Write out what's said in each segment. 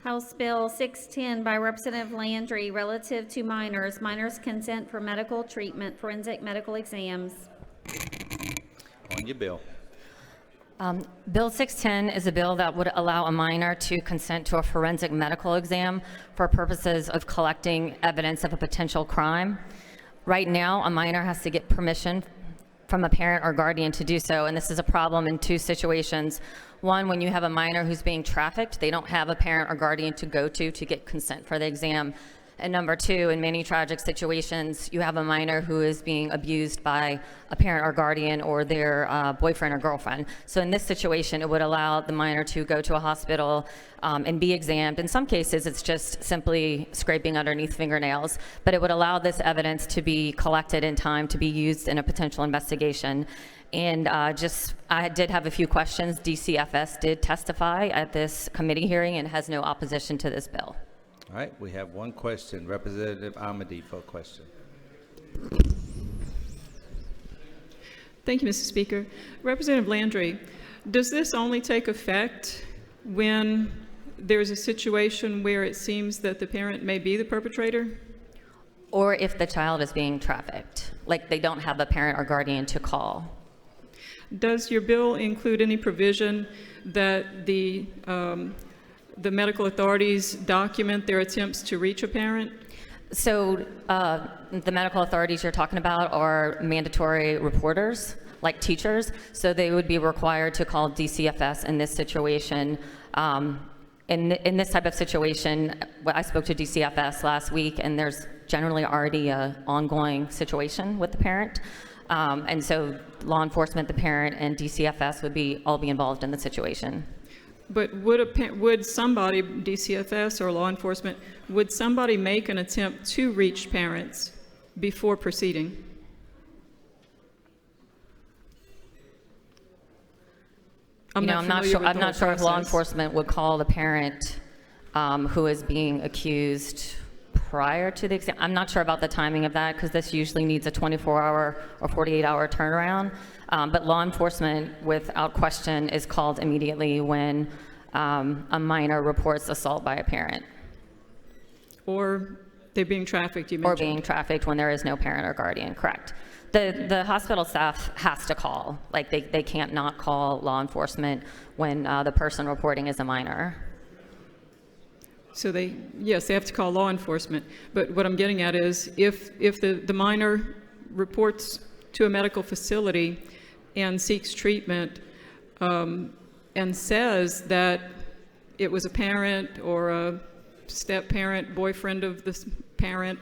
House Bill 610 by Representative Landry relative to minors consent for medical treatment, forensic medical exams. On your bill. Bill 610 is a bill that would allow a minor to consent to a forensic medical exam for purposes of collecting evidence of a potential crime. Right now, a minor has to get permission from a parent or guardian to do so, and this is a problem in two situations. One, when you have a minor who's being trafficked, they don't have a parent or guardian to go to get consent for the exam. And number two, in many tragic situations, you have a minor who is being abused by a parent or guardian or their boyfriend or girlfriend. So in this situation, it would allow the minor to go to a hospital and be examined. In some cases, it's just simply scraping underneath fingernails, but it would allow this evidence to be collected in time to be used in a potential investigation. And I did have a few questions. DCFS did testify at this committee hearing and has no opposition to this bill. All right, we have one question. Representative AMEDEE for a question. Thank you, Mr. Speaker. Representative Landry, does this only take effect when there's a situation where it seems that the parent may be the perpetrator? Or if the child is being trafficked, like they don't have a parent or guardian to call. Does your bill include any provision that the medical authorities document their attempts to reach a parent? So the medical authorities you're talking about are mandatory reporters, like teachers, so they would be required to call DCFS in this situation. In this type of situation, I spoke to DCFS last week, and there's generally already an ongoing situation with the parent. And so law enforcement, the parent, and DCFS would all be involved in the situation. But would somebody, DCFS or law enforcement, would somebody make an attempt to reach parents before proceeding? I'm not sure if law enforcement would call the parent who is being accused prior to the exam. I'm not sure about the timing of that because this usually needs a 24-hour or 48-hour turnaround. But law enforcement, without question, is called immediately when a minor reports assault by a parent. Or they're being trafficked, you mentioned. Or being trafficked when there is no parent or guardian, correct. The hospital staff has to call. Like they can't not call law enforcement when the person reporting is a minor. So yes, they have to call law enforcement. But what I'm getting at is if the minor reports to a medical facility and seeks treatment and says that it was a parent or a step-parent, boyfriend of the parent,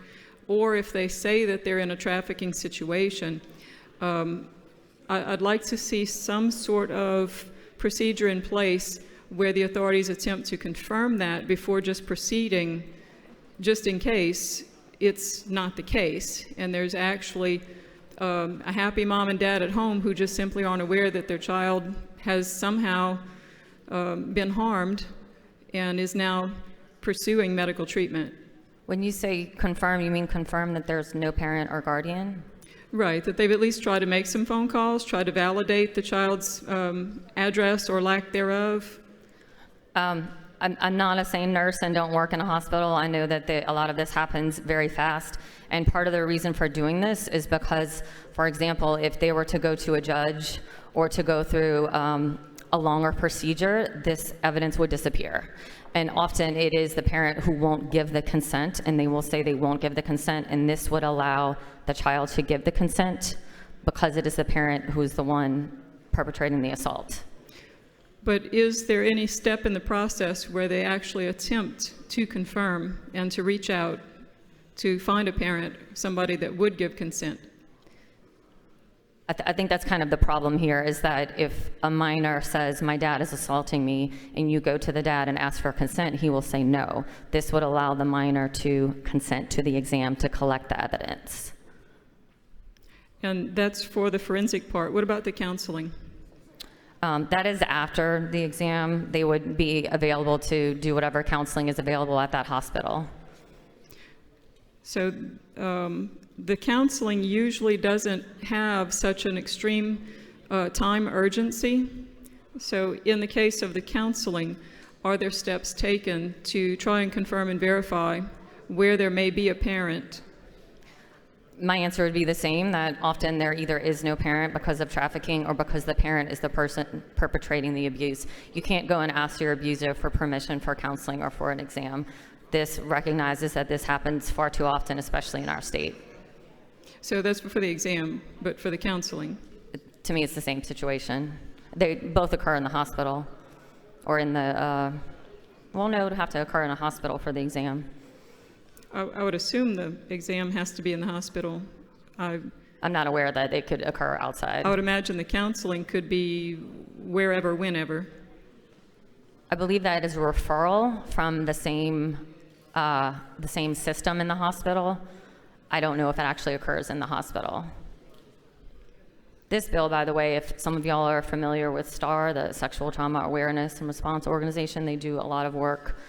or if they say that they're in a trafficking situation, I'd like to see some sort of procedure in place where the authorities attempt to confirm that before just proceeding, just in case it's not the case. And there's actually a happy mom and dad at home who just simply aren't aware that their child has somehow been harmed and is now pursuing medical treatment. When you say confirm, you mean confirm that there's no parent or guardian? Right, that they've at least tried to make some phone calls, try to validate the child's address or lack thereof. I'm not a sane nurse and don't work in a hospital. I know that a lot of this happens very fast. And part of the reason for doing this is because, for example, if they were to go to a judge or to go through a longer procedure, this evidence would disappear. And often it is the parent who won't give the consent, and they will say they won't give the consent, and this would allow the child to give the consent because it is the parent who's the one perpetrating the assault. But is there any step in the process where they actually attempt to confirm and to reach out to find a parent, somebody that would give consent? I think that's kind of the problem here, is that if a minor says, my dad is assaulting me, and you go to the dad and ask for consent, he will say no. This would allow the minor to consent to the exam to collect the evidence. And that's for the forensic part. What about the counseling? That is after the exam. They would be available to do whatever counseling is available at that hospital. So the counseling usually doesn't have such an extreme time urgency. So in the case of the counseling, are there steps taken to try and confirm and verify where there may be a parent? My answer would be the same, that often there either is no parent because of trafficking or because the parent is the person perpetrating the abuse. You can't go and ask your abuser for permission for counseling or for an exam. This recognizes that this happens far too often, especially in our state. So that's for the exam, but for the counseling? To me, it's the same situation. They both occur in the hospital or in the, well, no, it would have to occur in a hospital for the exam. I would assume the exam has to be in the hospital. I'm not aware that they could occur outside. I would imagine the counseling could be wherever, whenever. I believe that is a referral from the same system in the hospital. I don't know if it actually occurs in the hospital. This bill, by the way, if some of y'all are familiar with STAR, the Sexual Trauma Awareness and Response Organization, they do a lot of work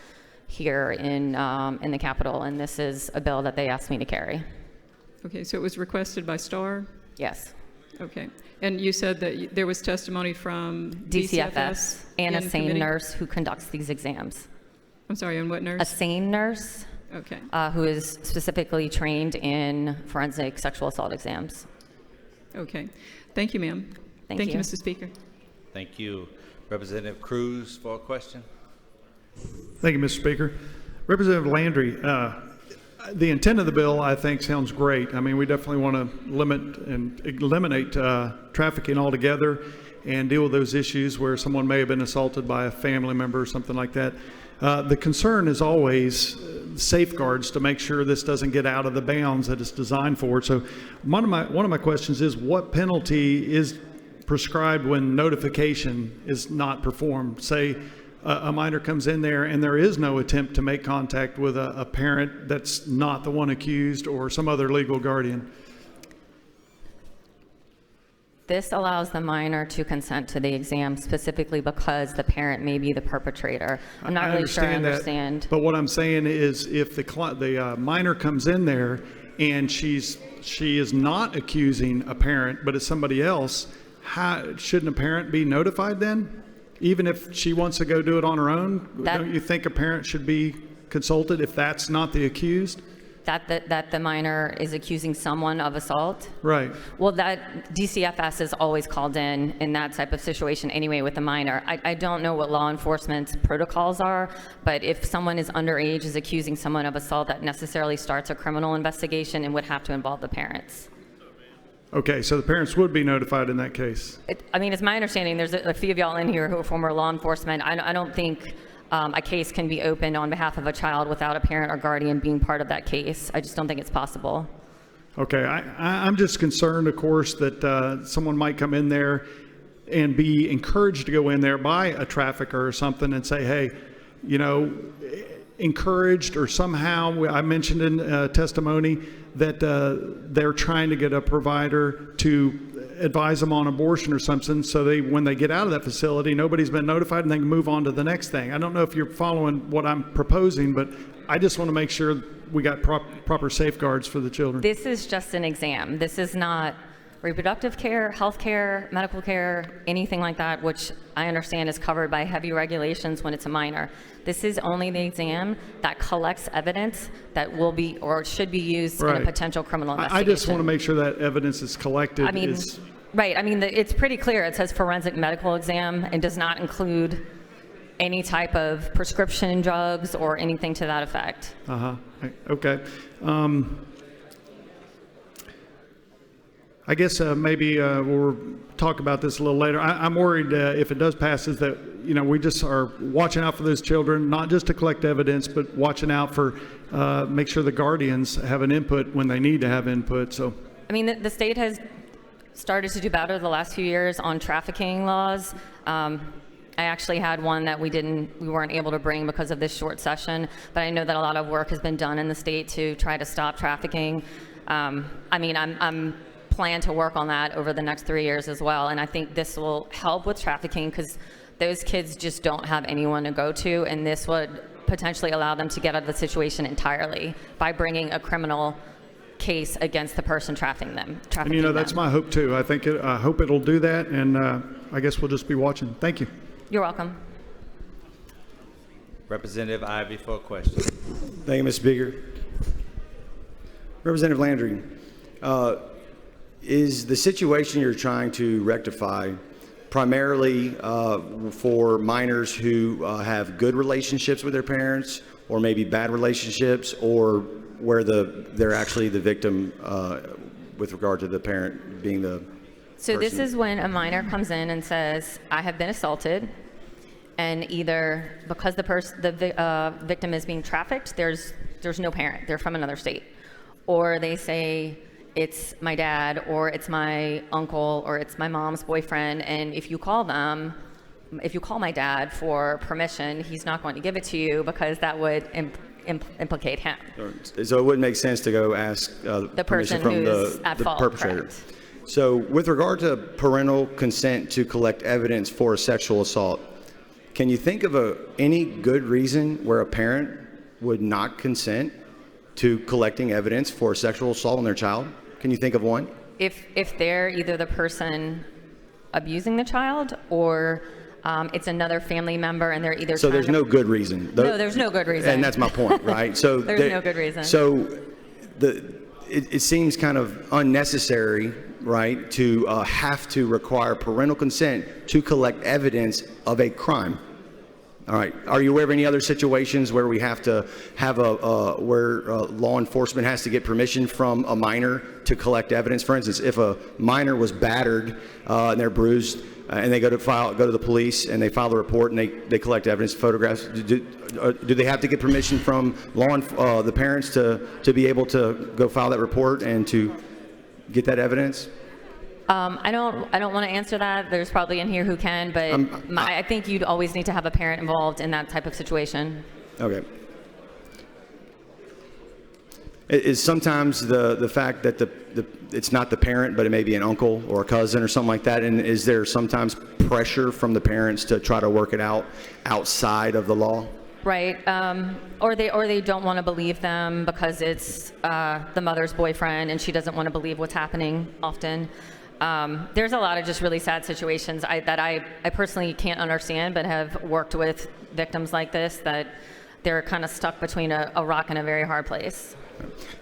here in the Capitol, and this is a bill that they asked me to carry. Okay, so it was requested by STAR? Yes. Okay. And you said that there was testimony from DCFS and a in SANE committee? nurse who conducts these exams. I'm sorry, and what A nurse? SANE nurse Okay. who is specifically trained in forensic sexual assault exams. Okay. Thank you, ma'am. Thank you, you. Mr. Speaker. Thank you. Representative Cruz for a question. Thank you, Mr. Speaker. Representative Landry, the intent of the bill, I think, sounds great. I mean, we definitely want to limit and eliminate trafficking altogether and deal with those issues where someone may have been assaulted by a family member or something like that. The concern is always safeguards to make sure this doesn't get out of the bounds that it's designed for. So one of my questions is, what penalty is prescribed when notification is not performed? Say a minor comes in there and there is no attempt to make contact with a parent that's not the one accused or some other legal guardian. This allows the minor to consent to the exam specifically because the parent may be the perpetrator. I'm not really sure I understand. But what I'm saying is, if the minor comes in there and she is not accusing a parent, but it's somebody else, shouldn't a parent be notified then? Even if she wants to go do it on her own, don't you think a parent should be consulted if that's not the accused? That the minor is accusing someone of assault? Right. Well, that DCFS is always called in that type of situation anyway with the minor. I don't know what law enforcement's protocols are, but if someone is underage is accusing someone of assault, that necessarily starts a criminal investigation and would have to involve the parents. Okay, so the parents would be notified in that case. I mean, it's my understanding, there's a few of y'all in here who are former law enforcement. I don't think a case can be opened on behalf of a child without a parent or guardian being part of that case. I just don't think it's possible. Okay, I'm just concerned, of course, that someone might come in there and be encouraged to go in there by a trafficker or something and say, hey, you know, encouraged or somehow, I mentioned in testimony that they're trying to get a provider to advise them on abortion or something, so when they get out of that facility, nobody's been notified and they can move on to the next thing. I don't know if you're following what I'm proposing, but I just want to make sure we got proper safeguards for the children. This is just an exam. This is not reproductive care, health care, medical care, anything like that, which I understand is covered by heavy regulations when it's a minor. This is only the exam that collects evidence that will be or should be used in a potential criminal investigation. I just want to make sure that evidence is collected. I mean, right. I mean, it's pretty clear. It says forensic medical exam and does not include any type of prescription drugs or anything to that effect. Okay. I guess maybe we'll talk about this a little later. I'm worried if it does pass is that, you know, we just are watching out for those children, not just to collect evidence, but watching out for make sure the guardians have an input when they need to have input. So, I mean, the state has started to do better the last few years on trafficking laws. I actually had one that we weren't able to bring because of this short session, but I know that a lot of work has been done in the state to try to stop trafficking. I mean, I'm plan to work on that over the next 3 years as well, and I think this will help with trafficking because those kids just don't have anyone to go to, and this would potentially allow them to get out of the situation entirely by bringing a criminal case against the person trafficking them. And you know, that's my hope too. I hope it'll do that, and I guess we'll just be watching. Thank you. You're welcome. Representative Ivey for a question. Thank you, Mr. Speaker. Representative Landry, is the situation you're trying to rectify primarily for minors who have good relationships with their parents, or maybe bad relationships, or where they're actually the victim with regard to the parent being the So this person? is when a minor comes in and says, I have been assaulted, and either because the victim is being trafficked, there's no parent, they're from another state, or they say it's my dad, or it's my uncle, or it's my mom's boyfriend, and if you call my dad for permission, he's not going to give it to you because that would implicate him. So it wouldn't make sense to go ask The permission person from who's the at fault, perpetrator. correct. So with regard to parental consent to collect evidence for a sexual assault, can you think of any good reason where a parent would not consent to collecting evidence for a sexual assault on their child? Can you think of one? If they're either the person abusing the child, or it's another family member and they're either So trying there's to- no good reason. No, there's no good reason. And that's my point, right? So There's no good reason. So it seems kind of unnecessary, right, to have to require parental consent to collect evidence of a crime. All right. Are you aware of any other situations where we have to have where law enforcement has to get permission from a minor to collect evidence? For instance, if a minor was battered and they're bruised and they go to the police and they file a report and they collect evidence, photographs, do they have to get permission from the parents to be able to go file that report and to get that evidence? I don't want to answer that. There's probably in here who can, but I think you'd always need to have a parent involved in that type of situation. Okay. Is sometimes the fact that it's not the parent, but it may be an uncle or a cousin or something like that, and is there sometimes pressure from the parents to try to work it out outside of the law? Right, or they don't want to believe them because it's the mother's boyfriend and she doesn't want to believe what's happening often. There's a lot of just really sad situations that I personally can't understand, but have worked with victims like this, that they're kind of stuck between a rock and a very hard place.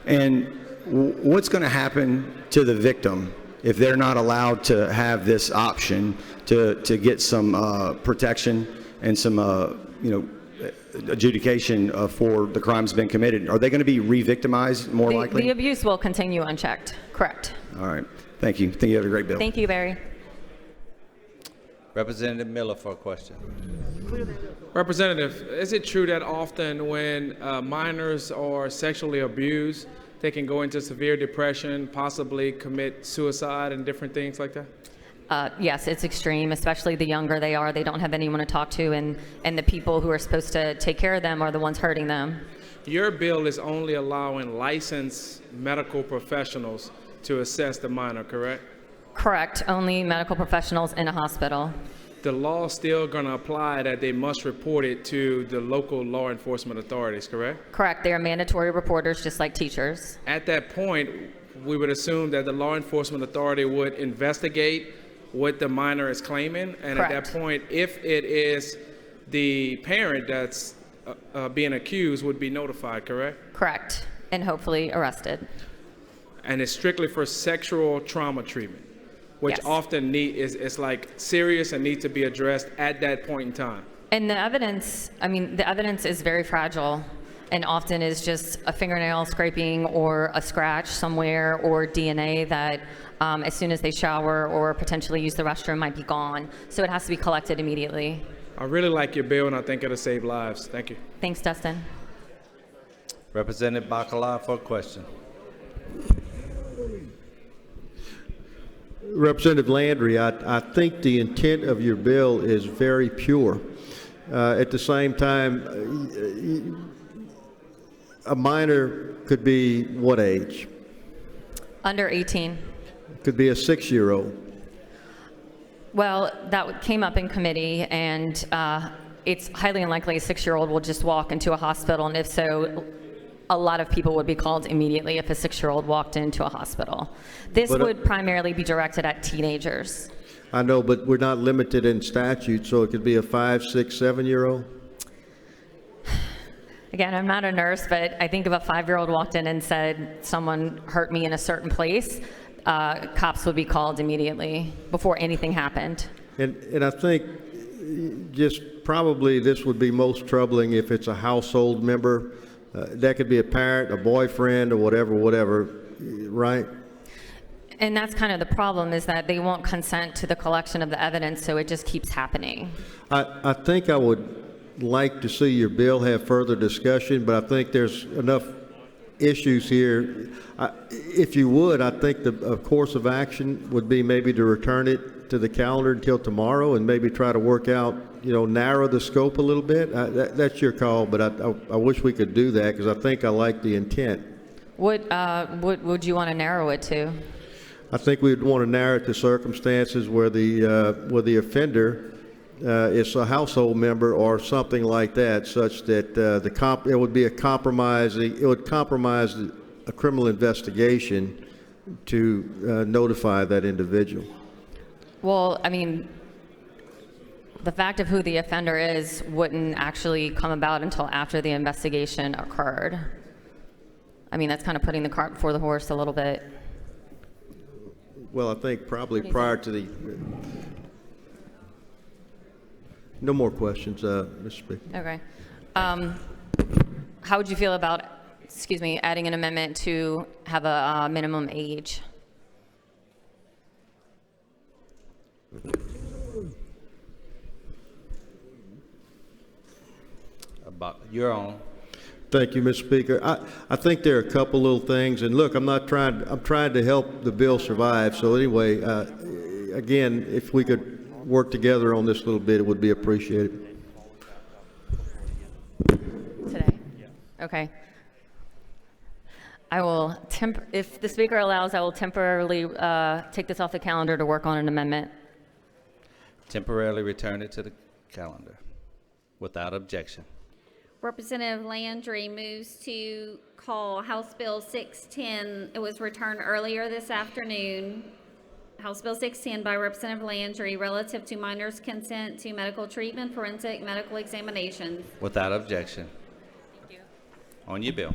And what's going to happen to the victim if they're not allowed to have this option to get some protection and some adjudication for the crimes been committed? Are they going to be re-victimized more likely? The abuse will continue unchecked, correct. All right. Thank you. I think you have a great bill. Thank you, Barry. Representative Miller for a question. Representative, is it true that often when minors are sexually abused, they can go into severe depression, possibly commit suicide and different things like that? Yes, it's extreme, especially the younger they are. They don't have anyone to talk to, and the people who are supposed to take care of them are the ones hurting them. Your bill is only allowing licensed medical professionals to assess the minor, correct? Correct, only medical professionals in a hospital. The law is still going to apply that they must report it to the local law enforcement authorities, correct? Correct, they are mandatory reporters just like teachers. At that point, we would assume that the law enforcement authority would investigate what the minor is claiming, and Correct. at that point, if it is the parent that's being accused, would be notified, correct? Correct, and hopefully arrested. And it's strictly for sexual trauma treatment, which Yes. often is like serious and needs to be addressed at that point in time. And the evidence is very fragile, and often is just a fingernail scraping or a scratch somewhere, or DNA that as soon as they shower or potentially use the restroom might be gone. So it has to be collected immediately. I really like your bill, and I think it'll save lives. Thank you. Thanks, Dustin. Representative BACALA for a question. Representative Landry, I think the intent of your bill is very pure. At the same time, a minor could be what age? Under 18. Could be a 6-year-old. Well, that came up in committee, and it's highly unlikely a 6-year-old will just walk into a hospital, and if so, a lot of people would be called immediately if a 6-year-old walked into a hospital. This But, would primarily be directed at teenagers. I know, but we're not limited in statute, so it could be a 5, 6, 7-year-old. Again, I'm not a nurse, but I think if a 5-year-old walked in and said someone hurt me in a certain place, cops would be called immediately before anything happened. And I think just probably this would be most troubling if it's a household member. That could be a parent, a boyfriend, or whatever, right? And that's kind of the problem, is that they won't consent to the collection of the evidence, so it just keeps happening. I think I would like to see your bill have further discussion, but I think there's enough issues here. If you would, I think a course of action would be maybe to return it to the calendar until tomorrow and maybe try to work out, narrow the scope a little bit. That's your call, but I wish we could do that because I think I like the intent. What would you want to narrow it to? I think we'd want to narrow it to circumstances where the offender is a household member or something like that, such that it would be it would compromise a criminal investigation to notify that individual. Well, I mean, the fact of who the offender is wouldn't actually come about until after the investigation occurred. I mean, that's kind of putting the cart before the horse a little bit. Well, I think probably prior to the... No more questions, Mr. Speaker. Okay. How would you feel about, adding an amendment to have a minimum age? You're on. Thank you, Mr. Speaker. I think there are a couple little things, and look, I'm trying to help the bill survive. So anyway, again, if we could work together on this a little bit, it would be appreciated. Today? Okay. I will, if the speaker allows, I will temporarily take this off the calendar to work on an amendment. Temporarily return it to the calendar without objection. Representative Landry moves to call House Bill 610. It was returned earlier this afternoon. House Bill 610 by Representative Landry relative to minors' consent to medical treatment, forensic medical examinations. Without objection. Thank you. On your bill.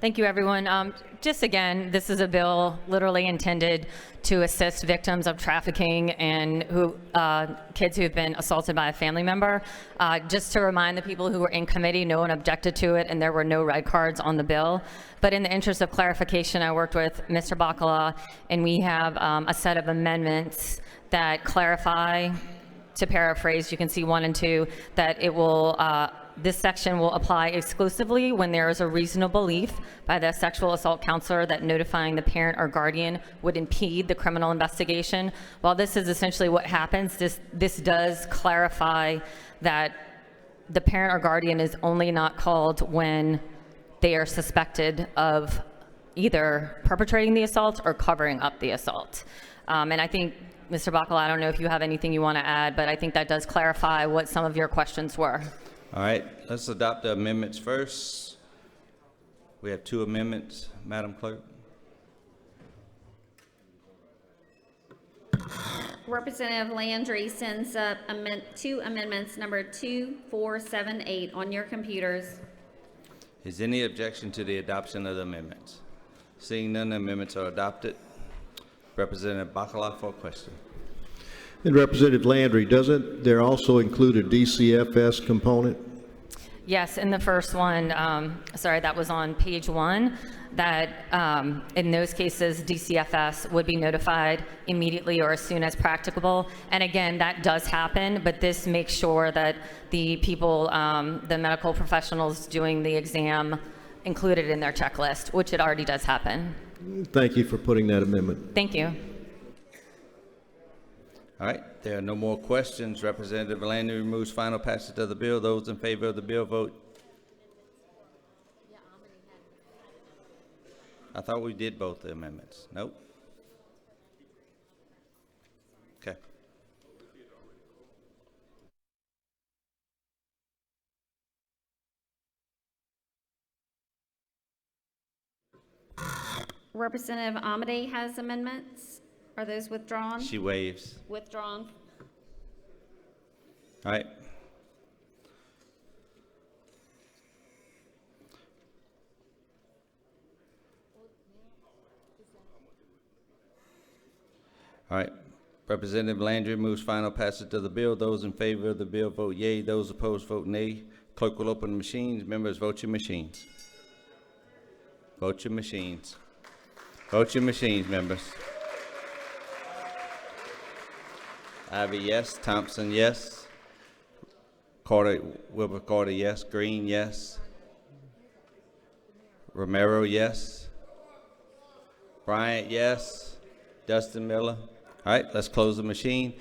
Thank you, everyone. Just again, this is a bill literally intended to assist victims of trafficking and kids who have been assaulted by a family member. Just to remind the people who were in committee, no one objected to it and there were no red cards on the bill. But in the interest of clarification, I worked with Mr. BACALA, and we have a set of amendments that clarify, to paraphrase, you can see 1 and 2, that it will this section will apply exclusively when there is a reasonable belief by the sexual assault counselor that notifying the parent or guardian would impede the criminal investigation. While this is essentially what happens, this does clarify that the parent or guardian is only not called when they are suspected of either perpetrating the assault or covering up the assault. And I think, Mr. BACALA, I don't know if you have anything you want to add, but I think that does clarify what some of your questions were. All right, let's adopt the amendments first. We have 2 amendments, Madam Clerk. Representative Landry sends up 2 amendments, number 2, 4, 7, 8 on your computers. Is any objection to the adoption of the amendments? Seeing none, the amendments are adopted. Representative BACALA for a question. And Representative Landry, doesn't there also include a DCFS component? Yes, in the first one, that was on page 1, that in those cases, DCFS would be notified immediately or as soon as practicable. And again, that does happen, but this makes sure that the people, the medical professionals doing the exam included in their checklist, which it already does happen. Thank you for putting that amendment. Thank you. All right, there are no more questions. Representative Landry moves final passage of the bill. Those in favor of the bill vote. I thought we did both the amendments. Nope. Okay. Representative AMEDEE has amendments. Are those withdrawn? She waives. Withdrawn. All right. All right. Representative Landry moves final passage of the bill. Those in favor of the bill vote yea. Those opposed vote nay. Clerk will open the machines. Members, vote your machines. Vote your machines. Vote your machines, members. IVEY, yes. Thompson, yes. Wilbur Carter, yes. Green, yes. Romero, yes. Bryant, yes. Dustin Miller. All right, let's close the machine.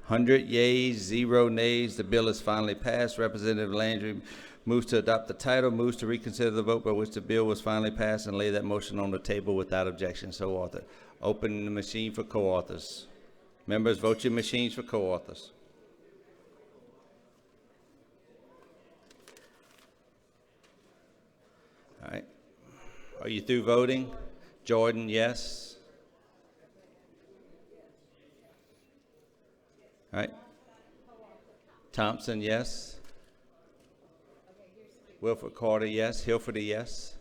100 yeas, 0 nays. The bill is finally passed. Representative Landry moves to adopt the title, moves to reconsider the vote by which the bill was finally passed, and lay that motion on the table without objection. So authored. Open the machine for co-authors. Members, vote your machines for co-authors. All right. Are you through voting? Jordan, yes. All right. Thompson, yes. Wilford Carter, yes. Hilford, yes.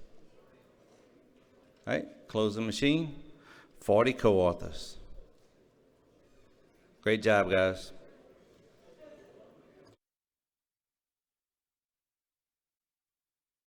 All right. Close the machine. 40 co-authors. Great job, guys.